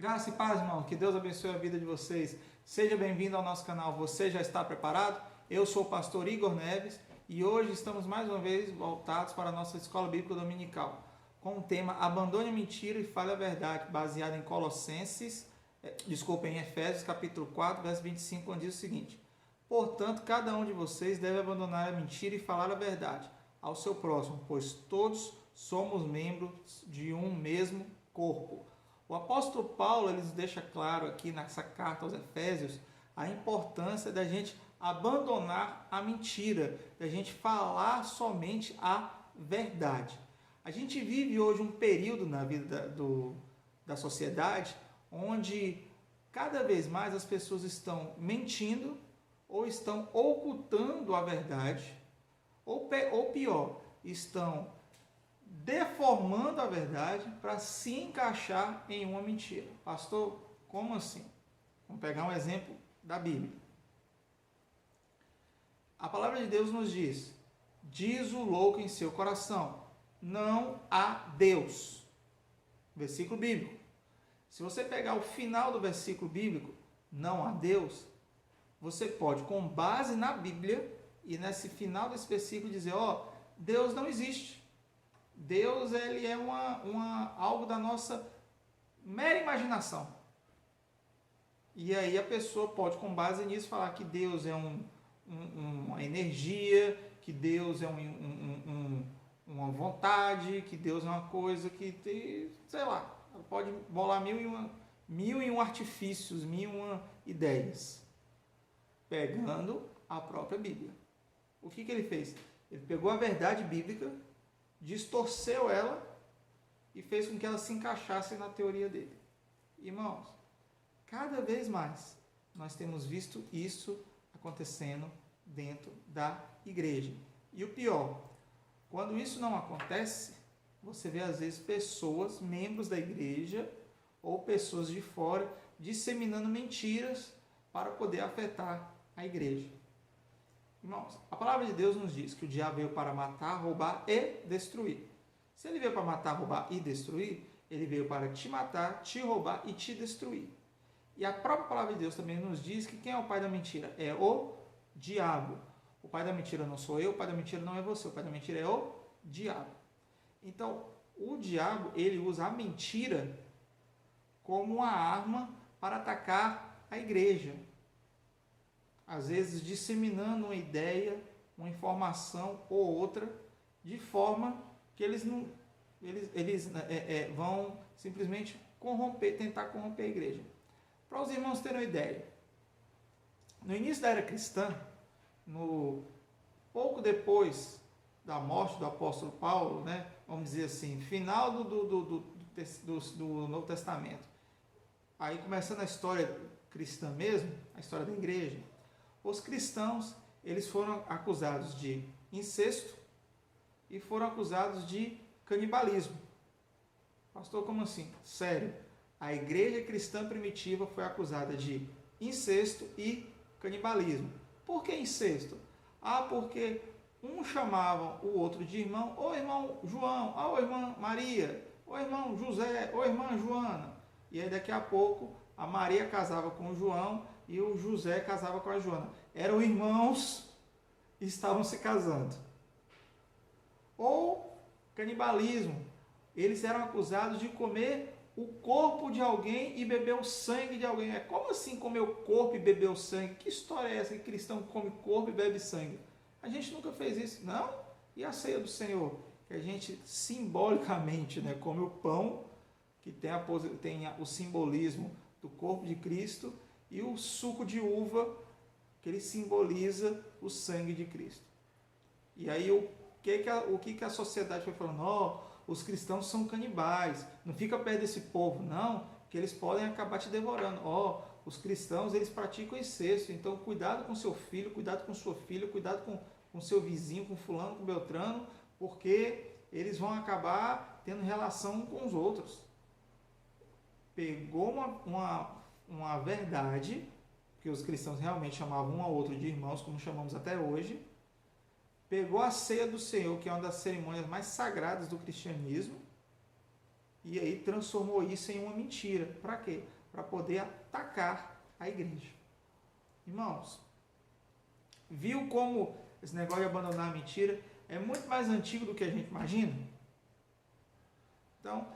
Graça e paz, irmão. Que Deus abençoe a vida de vocês. Seja bem-vindo ao nosso canal. Você já está preparado? Eu sou o pastor Igor Neves e hoje estamos mais uma vez voltados para a nossa escola bíblica dominical com o tema Abandone a mentira e fale a verdade, baseado em Efésios capítulo 4, verso 25, onde diz o seguinte: Portanto, cada um de vocês deve abandonar a mentira e falar a verdade ao seu próximo, pois todos somos membros de um mesmo corpo. O apóstolo Paulo ele nos deixa claro aqui nessa carta aos Efésios a importância da gente abandonar a mentira, da gente falar somente a verdade. A gente vive hoje um período na vida da sociedade onde cada vez mais as pessoas estão mentindo ou estão ocultando a verdade, ou pior, estão deformando a verdade para se encaixar em uma mentira. Pastor, como assim? Vamos pegar um exemplo da Bíblia. A palavra de Deus nos diz: diz o louco em seu coração, não há Deus. Versículo bíblico. Se você pegar o final do versículo bíblico, não há Deus, você pode, com base na Bíblia, e nesse final desse versículo dizer, Deus não existe. Deus ele é algo da nossa mera imaginação. E aí a pessoa pode, com base nisso, falar que Deus é uma energia, que Deus é uma vontade, que Deus é uma coisa que tem, sei lá, pode bolar mil e um artifícios, mil e uma ideias, pegando a própria Bíblia. O que ele fez? Ele pegou a verdade bíblica, distorceu ela e fez com que ela se encaixasse na teoria dele. Irmãos, cada vez mais nós temos visto isso acontecendo dentro da igreja. E o pior, quando isso não acontece, você vê às vezes pessoas, membros da igreja ou pessoas de fora, disseminando mentiras para poder afetar a igreja. Irmãos, a palavra de Deus nos diz que o diabo veio para matar, roubar e destruir. Se ele veio para matar, roubar e destruir, ele veio para te matar, te roubar e te destruir. E a própria palavra de Deus também nos diz que quem é o pai da mentira? É o diabo. O pai da mentira não sou eu, o pai da mentira não é você, o pai da mentira é o diabo. Então, o diabo, ele usa a mentira como uma arma para atacar a igreja. Às vezes disseminando uma ideia, uma informação ou outra, de forma que eles vão simplesmente tentar corromper a igreja. Para os irmãos terem uma ideia, no início da era cristã, pouco depois da morte do apóstolo Paulo, vamos dizer assim, final do Novo Testamento, aí começando a história cristã mesmo, a história da igreja, os cristãos, eles foram acusados de incesto e foram acusados de canibalismo. Pastor, como assim? Sério, a igreja cristã primitiva foi acusada de incesto e canibalismo. Por que incesto? Porque um chamava o outro de irmão, ou irmão João, ou irmã Maria, ou irmão José, ou irmã Joana. E aí daqui a pouco a Maria casava com o João e o José casava com a Joana. Eram irmãos e estavam se casando. Ou canibalismo. Eles eram acusados de comer o corpo de alguém e beber o sangue de alguém. Como assim comer o corpo e beber o sangue? Que história é essa que cristão come corpo e bebe sangue? A gente nunca fez isso, não? E a ceia do Senhor? Que a gente simbolicamente come o pão, que tem o simbolismo do corpo de Cristo, e o suco de uva, que ele simboliza o sangue de Cristo. E aí o que a sociedade foi falando? Os cristãos são canibais, não fica perto desse povo, não, que eles podem acabar te devorando. Os cristãos, eles praticam incesto, então cuidado com seu filho, cuidado com sua filha, cuidado com seu vizinho, com fulano, com beltrano, porque eles vão acabar tendo relação com os outros. Pegou uma verdade, que os cristãos realmente chamavam um ao outro de irmãos, como chamamos até hoje, pegou a ceia do Senhor, que é uma das cerimônias mais sagradas do cristianismo, e aí transformou isso em uma mentira. Para quê? Para poder atacar a igreja. Irmãos, viu como esse negócio de abandonar a mentira é muito mais antigo do que a gente imagina? Então,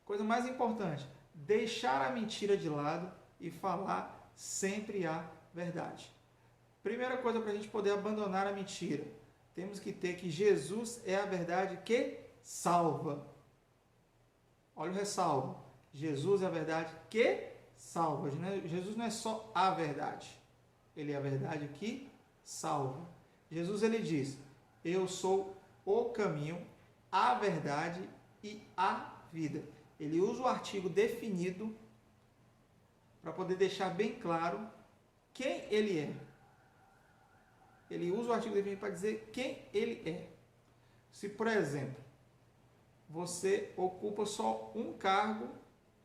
coisa mais importante, deixar a mentira de lado e falar sempre a verdade. Primeira coisa para a gente poder abandonar a mentira, temos que ter que Jesus é a verdade que salva. Olha o ressalvo. Jesus é a verdade que salva. Jesus não é só a verdade. Ele é a verdade que salva. Jesus ele diz, eu sou o caminho, a verdade e a vida. Ele usa o artigo definido para poder deixar bem claro quem ele é. Ele usa o artigo definido para dizer quem ele é. Se, por exemplo, você ocupa só um cargo,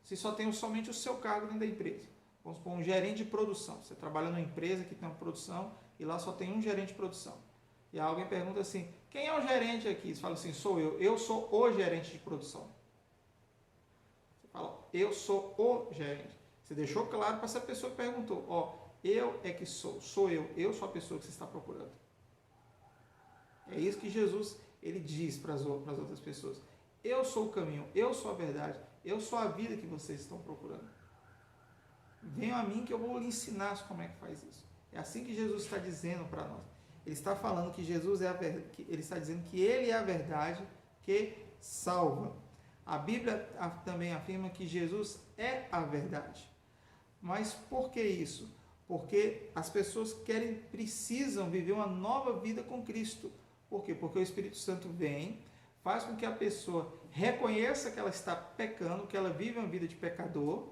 se só tem somente o seu cargo dentro da empresa. Vamos supor, um gerente de produção. Você trabalha numa empresa que tem uma produção e lá só tem um gerente de produção. E alguém pergunta assim, quem é o gerente aqui? Você fala assim, sou eu sou o gerente de produção. Você fala, eu sou o gerente. Você deixou claro para essa pessoa que perguntou, eu é que sou eu sou a pessoa que você está procurando. É isso que Jesus ele diz para as outras pessoas. Eu sou o caminho, eu sou a verdade, eu sou a vida que vocês estão procurando. Venham a mim que eu vou lhe ensinar como é que faz isso. É assim que Jesus está dizendo para nós. Ele está falando que Jesus é a verdade, ele está dizendo que ele é a verdade que salva. A Bíblia também afirma que Jesus é a verdade. Mas por que isso? Porque as pessoas precisam viver uma nova vida com Cristo. Por quê? Porque o Espírito Santo vem, faz com que a pessoa reconheça que ela está pecando, que ela vive uma vida de pecador,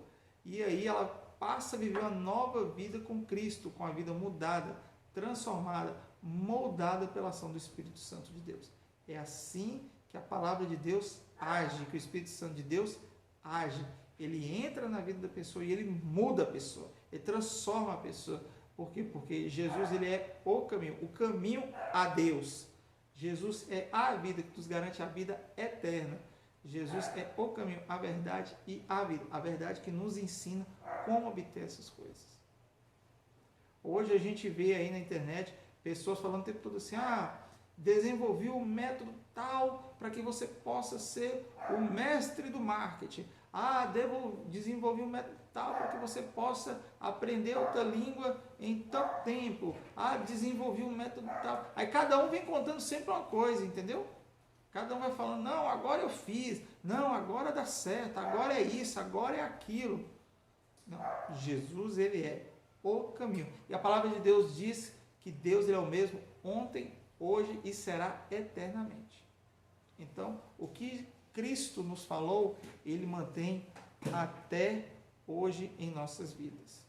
e aí ela passa a viver uma nova vida com Cristo, com a vida mudada, transformada, moldada pela ação do Espírito Santo de Deus. É assim que a palavra de Deus age, que o Espírito Santo de Deus age. Ele entra na vida da pessoa e ele muda a pessoa, ele transforma a pessoa. Por quê? Porque Jesus ele é o caminho a Deus. Jesus é a vida que nos garante a vida eterna. Jesus é o caminho, a verdade e a vida. A verdade que nos ensina como obter essas coisas. Hoje a gente vê aí na internet pessoas falando o tempo todo assim, desenvolvi um método tal para que você possa ser o mestre do marketing. Desenvolvi um método tal para que você possa aprender outra língua em tanto tempo. Desenvolvi um método tal. Aí cada um vem contando sempre uma coisa, entendeu? Cada um vai falando, não, agora eu fiz, não, agora dá certo, agora é isso, agora é aquilo. Não, Jesus ele é o caminho. E a palavra de Deus diz que Deus ele é o mesmo ontem, hoje e será eternamente. Então, o que Cristo nos falou, ele mantém até hoje em nossas vidas.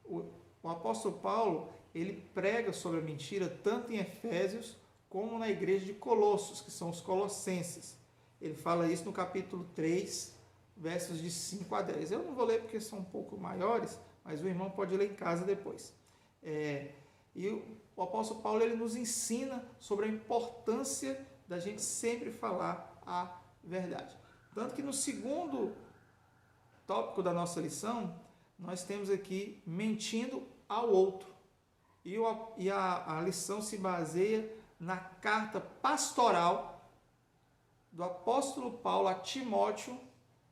O apóstolo Paulo, ele prega sobre a mentira tanto em Efésios como na igreja de Colossos, que são os colossenses. Ele fala isso no capítulo 3, versos de 5 a 10. Eu não vou ler porque são um pouco maiores, mas o irmão pode ler em casa depois. E o apóstolo Paulo ele nos ensina sobre a importância da gente sempre falar a verdade. Tanto que no segundo tópico da nossa lição, nós temos aqui mentindo ao outro. E a lição se baseia na carta pastoral do apóstolo Paulo a Timóteo,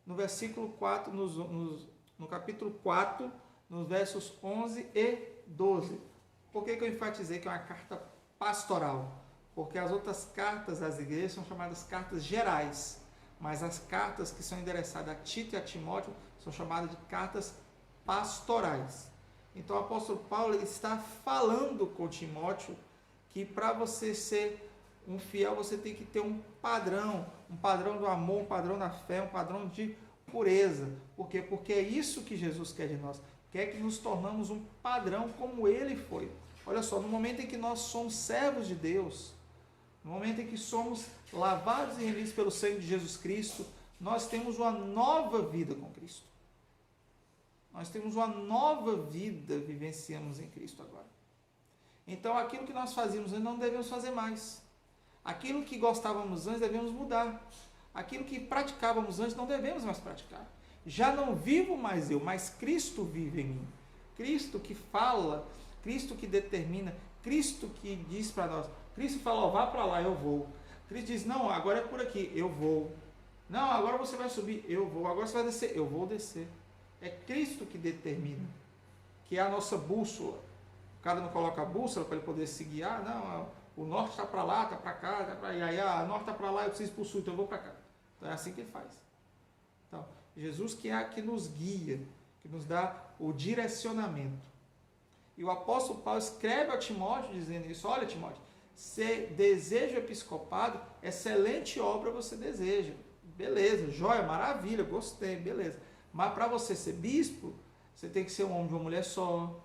no versículo 4, no capítulo 4, nos versos 11 e 12. Por que eu enfatizei que é uma carta pastoral? Porque as outras cartas às igrejas são chamadas cartas gerais, mas as cartas que são endereçadas a Tito e a Timóteo são chamadas de cartas pastorais. Então o apóstolo Paulo está falando com Timóteo que para você ser um fiel, você tem que ter um padrão do amor, um padrão da fé, um padrão de pureza. Por quê? Porque é isso que Jesus quer de nós. Quer que nos tornamos um padrão como ele foi. Olha só, no momento em que nós somos servos de Deus, no momento em que somos lavados e remidos pelo sangue de Jesus Cristo, nós temos uma nova vida com Cristo. Nós temos uma nova vida, vivenciamos em Cristo agora. Então, aquilo que nós fazíamos, nós não devemos fazer mais. Aquilo que gostávamos antes devemos mudar. Aquilo que praticávamos antes não devemos mais praticar. Já não vivo mais eu, mas Cristo vive em mim. Cristo que fala, Cristo que determina, Cristo que diz para nós. Cristo fala, ó, vá para lá, eu vou. Cristo diz, não, agora é por aqui, eu vou. Não, agora você vai subir, eu vou. Agora você vai descer, eu vou descer. É Cristo que determina, que é a nossa bússola. O cara não coloca a bússola para ele poder se guiar, não, o norte está para lá, está para cá, está para aí, o norte está para lá, eu preciso ir para o sul, então eu vou para cá. Então é assim que ele faz. Então, Jesus que é a que nos guia, que nos dá o direcionamento. E o apóstolo Paulo escreve a Timóteo dizendo isso, olha Timóteo, você deseja o episcopado, excelente obra você deseja. Beleza, joia, maravilha, gostei, beleza. Mas para você ser bispo, você tem que ser um homem de uma mulher só,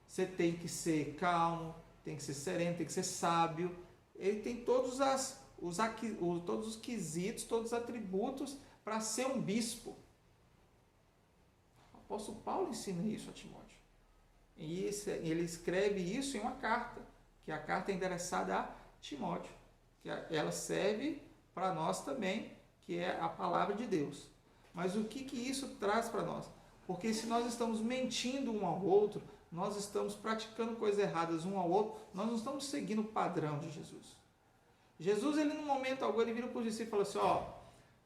você tem que ser calmo, tem que ser sereno, tem que ser sábio. Ele tem todos os quesitos, todos os atributos para ser um bispo. O apóstolo Paulo ensina isso a Timóteo. E ele escreve isso em uma carta, que a carta é endereçada a Timóteo, que ela serve para nós também, que é a palavra de Deus. Mas o que isso traz para nós? Porque se nós estamos mentindo um ao outro, nós estamos praticando coisas erradas um ao outro, nós não estamos seguindo o padrão de Jesus. Jesus, ele no momento algum, ele vira para os discípulos e fala assim, ó,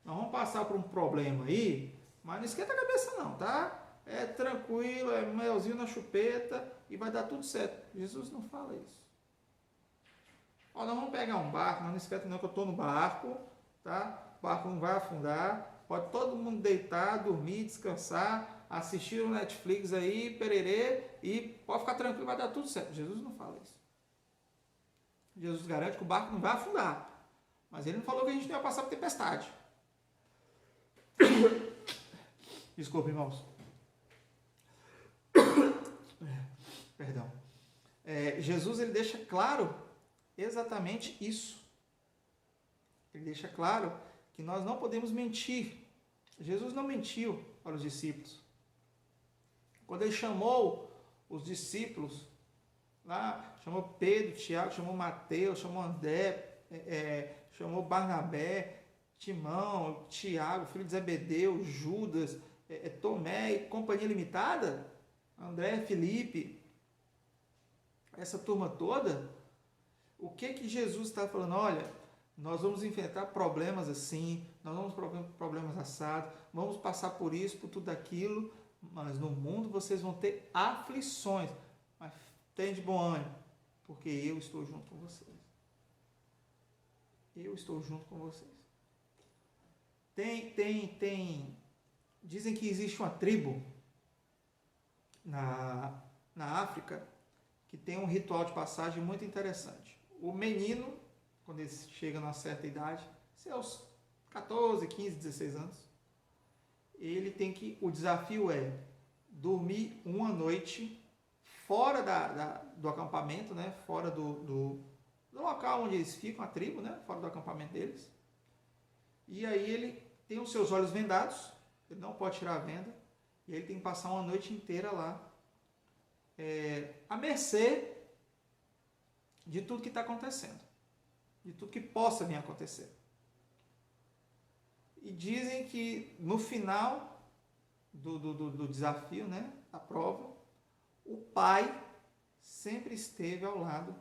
nós vamos passar por um problema aí, mas não esquenta a cabeça não, tá? É tranquilo, é melzinho na chupeta e vai dar tudo certo. Jesus não fala isso. Ó, nós vamos pegar um barco, mas não esquenta não que eu estou no barco, tá? O barco não vai afundar, pode todo mundo deitar, dormir, descansar, assistir o Netflix aí, pererê, e pode ficar tranquilo, vai dar tudo certo. Jesus não fala isso. Jesus garante que o barco não vai afundar, mas ele não falou que a gente não ia passar por tempestade. Desculpa, irmãos. Perdão. Jesus, ele deixa claro exatamente isso. Ele deixa claro que nós não podemos mentir. Jesus não mentiu para os discípulos. Quando ele chamou os discípulos, lá, chamou Pedro, Tiago, chamou Mateus, chamou André, chamou Barnabé, Timão, Tiago, filho de Zebedeu, Judas, Tomé e companhia limitada, André, Felipe, essa turma toda, o que Jesus está falando? Olha, nós vamos enfrentar problemas assim, nós vamos problemas assados, vamos passar por isso, por tudo aquilo, mas no mundo vocês vão ter aflições, mas tem de bom ânimo, porque eu estou junto com vocês. Eu estou junto com vocês. Dizem que existe uma tribo na África que tem um ritual de passagem muito interessante. O menino, quando ele chega numa certa idade, seus 14, 15, 16 anos, o desafio é dormir uma noite fora do acampamento, né? Fora do local onde eles ficam, a tribo, né? Fora do acampamento deles. E aí ele tem os seus olhos vendados, ele não pode tirar a venda, e ele tem que passar uma noite inteira lá, à mercê de tudo que está acontecendo, de tudo que possa vir a acontecer. E dizem que no final do desafio, né, da prova, o pai sempre esteve ao lado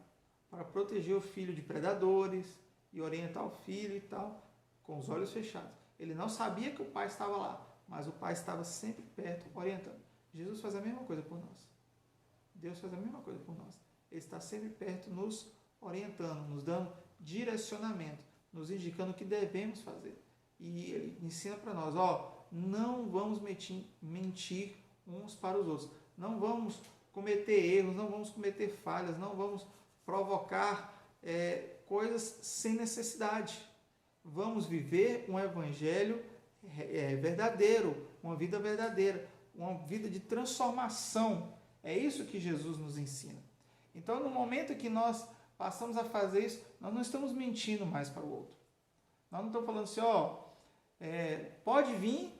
para proteger o filho de predadores e orientar o filho e tal, com os olhos fechados. Ele não sabia que o pai estava lá, mas o pai estava sempre perto, orientando. Jesus faz a mesma coisa por nós. Deus faz a mesma coisa por nós. Ele está sempre perto, nos orientando, nos dando direcionamento, nos indicando o que devemos fazer. E ele ensina para nós, não vamos mentir uns para os outros. Não vamos cometer erros, não vamos cometer falhas, não vamos provocar coisas sem necessidade. Vamos viver um evangelho verdadeiro, uma vida verdadeira, uma vida de transformação. É isso que Jesus nos ensina. Então, no momento que nós passamos a fazer isso, nós não estamos mentindo mais para o outro. Nós não estamos falando assim, pode vir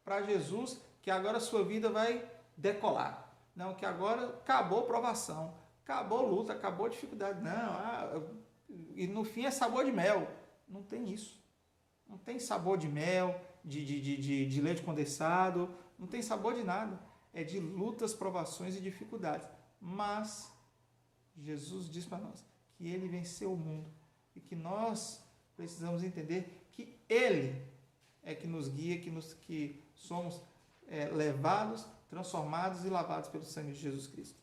para Jesus, que agora a sua vida vai decolar. Não, que agora acabou a provação, acabou a luta, acabou a dificuldade. Não, e no fim é sabor de mel. Não tem isso. Não tem sabor de mel, de leite condensado, não tem sabor de nada. É de lutas, provações e dificuldades. Mas Jesus diz para nós que Ele venceu o mundo e que nós precisamos entender que Ele é que nos guia, que somos levados, transformados e lavados pelo sangue de Jesus Cristo.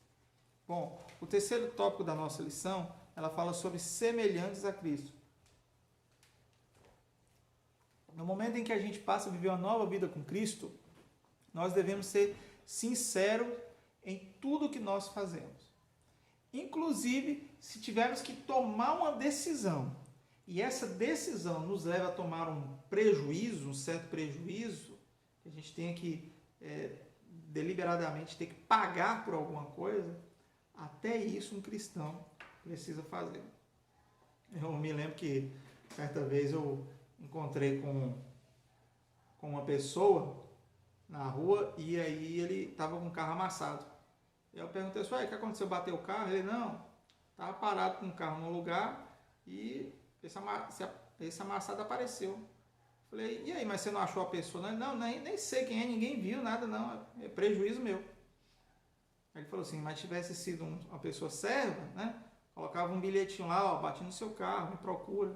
Bom, o terceiro tópico da nossa lição, ela fala sobre semelhantes a Cristo. No momento em que a gente passa a viver uma nova vida com Cristo, nós devemos ser sinceros em tudo que nós fazemos. Inclusive, se tivermos que tomar uma decisão, e essa decisão nos leva a tomar um prejuízo, um certo prejuízo, que a gente tenha que deliberadamente ter que pagar por alguma coisa, até isso um cristão precisa fazer. Eu me lembro que certa vez eu encontrei com uma pessoa na rua e aí ele estava com o carro amassado. Eu perguntei assim, o que aconteceu? Bateu o carro? Ele, não, estava parado com o carro no lugar e esse amassado apareceu. Falei, e aí, mas você não achou a pessoa? Não, nem sei quem é, ninguém viu, nada não, é prejuízo meu. Aí ele falou assim, mas tivesse sido uma pessoa serva, né? Colocava um bilhetinho lá, ó, bati no seu carro, me procura.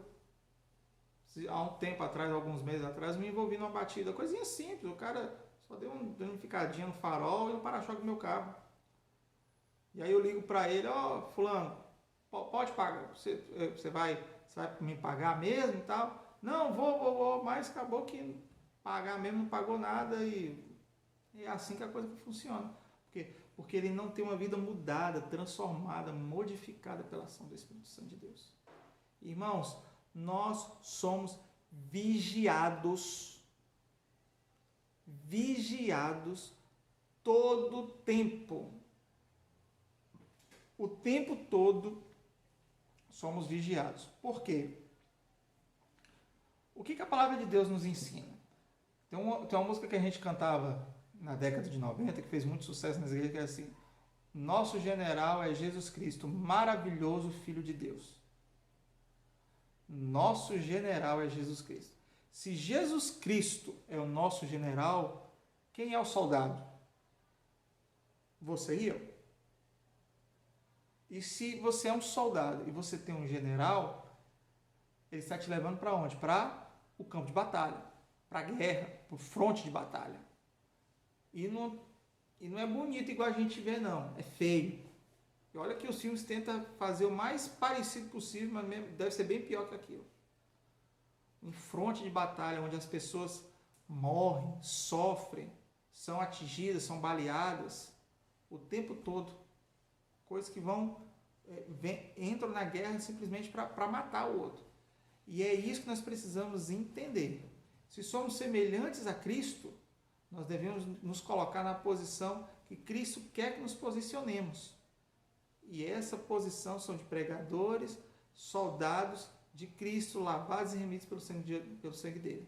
Há um tempo atrás, alguns meses atrás, me envolvi numa batida, coisinha simples, o cara só deu uma danificadinha no farol e no para-choque do meu carro. E aí eu ligo para ele, ó, fulano, pode pagar, você vai me pagar mesmo e tal? Não, vou, mas acabou que pagar mesmo, não pagou nada e é assim que a coisa funciona. Por quê? Porque ele não tem uma vida mudada, transformada, modificada pela ação do Espírito Santo de Deus. Irmãos, nós somos vigiados todo o tempo. O tempo todo somos vigiados. Por quê? O que a palavra de Deus nos ensina? Tem uma música que a gente cantava na década de 90, que fez muito sucesso nas igrejas, que é assim, nosso general é Jesus Cristo, maravilhoso Filho de Deus. Nosso general é Jesus Cristo. Se Jesus Cristo é o nosso general, quem é o soldado? Você e eu. E se você é um soldado e você tem um general, ele está te levando para onde? Para o campo de batalha, para a guerra, para o fronte de batalha. E não é bonito igual a gente vê, não. É feio. E olha que os filmes tentam fazer o mais parecido possível, mas mesmo, deve ser bem pior que aquilo. Um fronte de batalha onde as pessoas morrem, sofrem, são atingidas, são baleadas o tempo todo. Coisas que entram na guerra simplesmente para matar o outro. E é isso que nós precisamos entender. Se somos semelhantes a Cristo, nós devemos nos colocar na posição que Cristo quer que nos posicionemos. E essa posição são de pregadores, soldados de Cristo, lavados e remidos pelo sangue dele.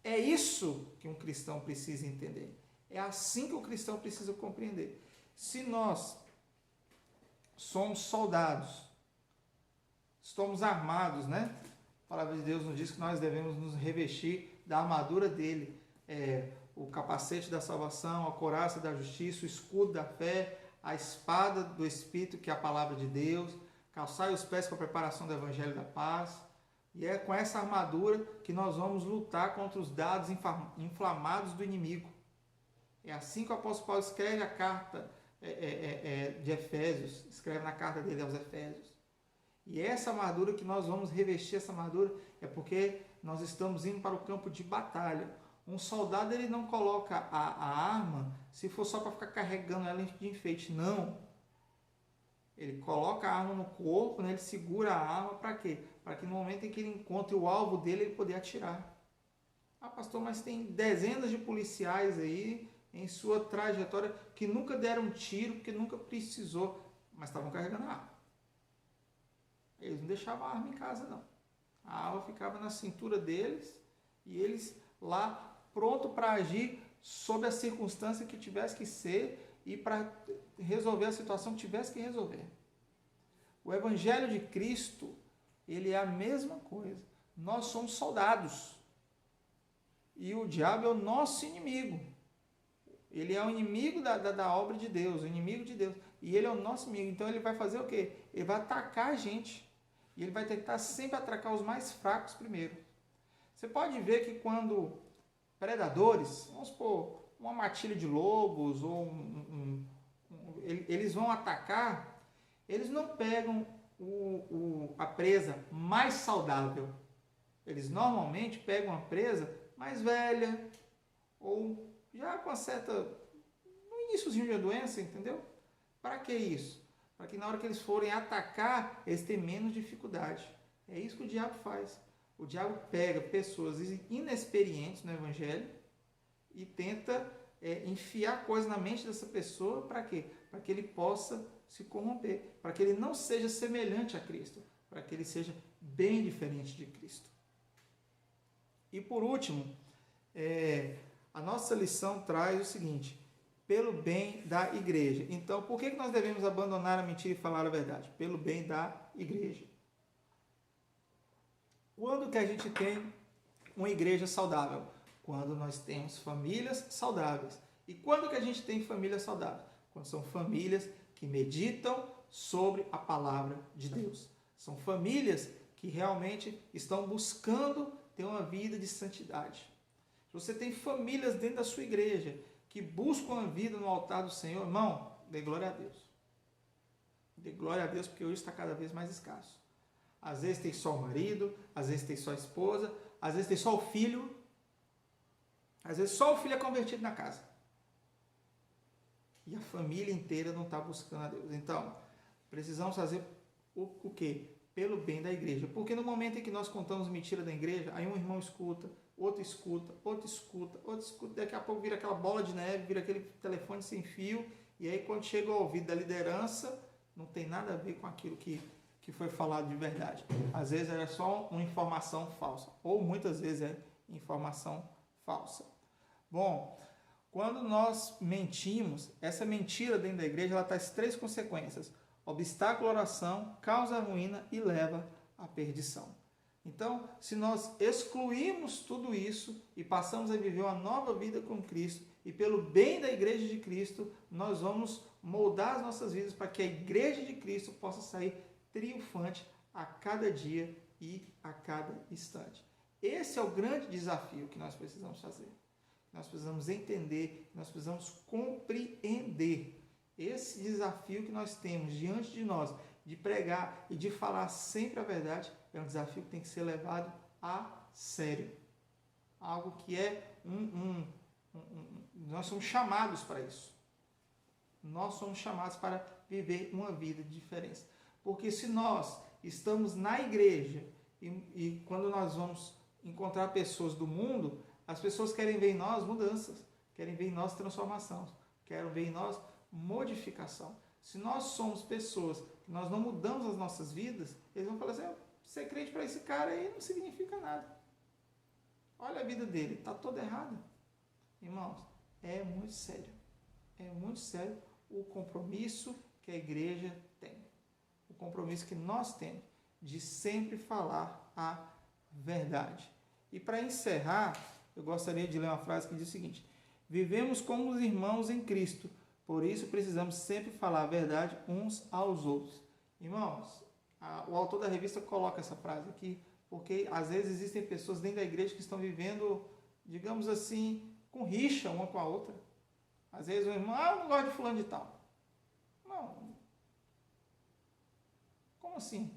É isso que um cristão precisa entender. É assim que o cristão precisa compreender. Se nós somos soldados, estamos armados, né? A palavra de Deus nos diz que nós devemos nos revestir da armadura dele, o capacete da salvação, a couraça da justiça, o escudo da fé, a espada do Espírito, que é a palavra de Deus, calçai os pés com a preparação do Evangelho da paz. E é com essa armadura que nós vamos lutar contra os dados inflamados do inimigo. É assim que o apóstolo Paulo escreve a carta de Efésios, escreve na carta dele aos Efésios. E essa armadura que nós vamos revestir, essa armadura, é porque nós estamos indo para o campo de batalha. Um soldado, ele não coloca a arma se for só para ficar carregando ela de enfeite, não. Ele coloca a arma no corpo, né? Ele segura a arma para quê? Para que no momento em que ele encontre o alvo dele, ele poder atirar. Ah, pastor, mas tem dezenas de policiais aí em sua trajetória que nunca deram um tiro, porque nunca precisou, mas estavam carregando a arma. Eles não deixavam a arma em casa, não. A arma ficava na cintura deles e eles lá pronto para agir sob a circunstância que tivesse que ser e para resolver a situação que tivesse que resolver. O Evangelho de Cristo, ele é a mesma coisa. Nós somos soldados. E o diabo é o nosso inimigo. Ele é o inimigo da obra de Deus, o inimigo de Deus. E ele é o nosso inimigo. Então ele vai fazer o quê? Ele vai atacar a gente. E ele vai tentar sempre atacar os mais fracos primeiro. Você pode ver que quando predadores, vamos supor, uma matilha de lobos, ou eles vão atacar, eles não pegam a presa mais saudável. Eles normalmente pegam a presa mais velha, ou já com uma certa, no iníciozinho de uma doença, entendeu? Para que isso? Para que na hora que eles forem atacar, eles tenham menos dificuldade. É isso que o diabo faz. O diabo pega pessoas inexperientes no Evangelho e tenta enfiar coisas na mente dessa pessoa. Para quê? Para que ele possa se corromper. Para que ele não seja semelhante a Cristo. Para que ele seja bem diferente de Cristo. E por último, a nossa lição traz o seguinte: pelo bem da igreja. Então, por que nós devemos abandonar a mentira e falar a verdade? Pelo bem da igreja. Quando que a gente tem uma igreja saudável? Quando nós temos famílias saudáveis. E quando que a gente tem famílias saudáveis? Quando são famílias que meditam sobre a palavra de Deus. São famílias que realmente estão buscando ter uma vida de santidade. Se você tem famílias dentro da sua igreja que buscam a vida no altar do Senhor, irmão, dê glória a Deus. Dê glória a Deus, porque hoje está cada vez mais escasso. Às vezes tem só o marido, às vezes tem só a esposa, às vezes tem só o filho, às vezes só o filho é convertido na casa. E a família inteira não está buscando a Deus. Então, precisamos fazer o quê? Pelo bem da igreja. Porque no momento em que nós contamos mentira da igreja, aí um irmão escuta, outro escuta, outro escuta, outro escuta, daqui a pouco vira aquela bola de neve, vira aquele telefone sem fio, e aí quando chega ao ouvido da liderança, não tem nada a ver com aquilo que foi falado de verdade. Às vezes é só uma informação falsa, ou muitas vezes é informação falsa. Bom, quando nós mentimos, essa mentira dentro da igreja, ela traz 3 consequências: obstáculo à oração, causa ruína e leva à perdição. Então, se nós excluirmos tudo isso e passamos a viver uma nova vida com Cristo, e pelo bem da igreja de Cristo, nós vamos moldar as nossas vidas para que a igreja de Cristo possa sair triunfante a cada dia e a cada instante. Esse é o grande desafio que nós precisamos fazer. Nós precisamos entender, nós precisamos compreender esse desafio que nós temos diante de nós, de pregar e de falar sempre a verdade, é um desafio que tem que ser levado a sério. Algo que é nós somos chamados para isso. Nós somos chamados para viver uma vida de diferença. Porque se nós estamos na igreja e quando nós vamos encontrar pessoas do mundo, as pessoas querem ver em nós mudanças, querem ver em nós transformação, querem ver em nós modificação. Se nós somos pessoas que nós não mudamos as nossas vidas, eles vão falar assim: ser crente para esse cara aí não significa nada. Olha a vida dele, está toda errada. Irmãos, é muito sério. É muito sério o compromisso que a igreja tem. O compromisso que nós temos de sempre falar a verdade. E para encerrar, eu gostaria de ler uma frase que diz o seguinte: vivemos como os irmãos em Cristo, por isso precisamos sempre falar a verdade uns aos outros. Irmãos, o autor da revista coloca essa frase aqui, porque às vezes existem pessoas dentro da igreja que estão vivendo, digamos assim, com rixa uma com a outra. Às vezes o irmão, eu não gosto de fulano de tal. Não. Como assim?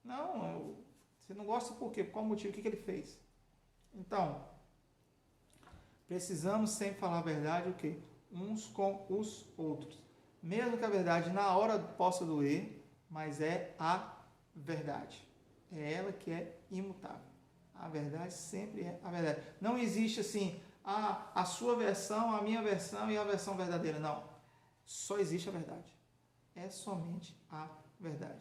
Não, você não gosta por quê? Por qual motivo? O que ele fez? Então, precisamos sempre falar a verdade o quê? Uns com os outros. Mesmo que a verdade na hora possa doer, mas é a verdade. É ela que é imutável. A verdade sempre é a verdade. Não existe assim, a sua versão, a minha versão e a versão verdadeira. Não. Só existe a verdade. É somente a verdade.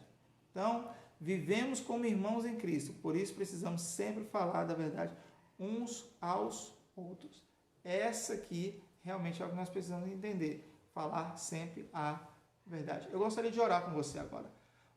Então, vivemos como irmãos em Cristo. Por isso precisamos sempre falar da verdade uns aos outros. Essa aqui realmente é o que nós precisamos entender. Falar sempre a verdade. Eu gostaria de orar com você agora.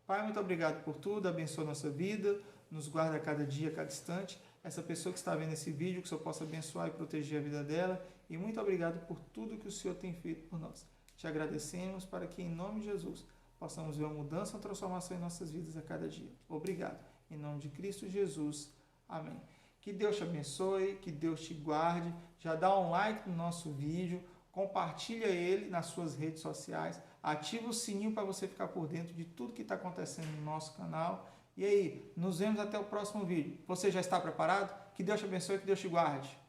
Pai, muito obrigado por tudo, abençoa a nossa vida, nos guarda a cada dia, a cada instante. Essa pessoa que está vendo esse vídeo, que o Senhor possa abençoar e proteger a vida dela. E muito obrigado por tudo que o Senhor tem feito por nós. Te agradecemos para que, em nome de Jesus, possamos ver uma mudança, uma transformação em nossas vidas a cada dia. Obrigado. Em nome de Cristo Jesus. Amém. Que Deus te abençoe, que Deus te guarde. Já dá um like no nosso vídeo, compartilha ele nas suas redes sociais, ativa o sininho para você ficar por dentro de tudo que está acontecendo no nosso canal. E aí, nos vemos até o próximo vídeo. Você já está preparado? Que Deus te abençoe, que Deus te guarde.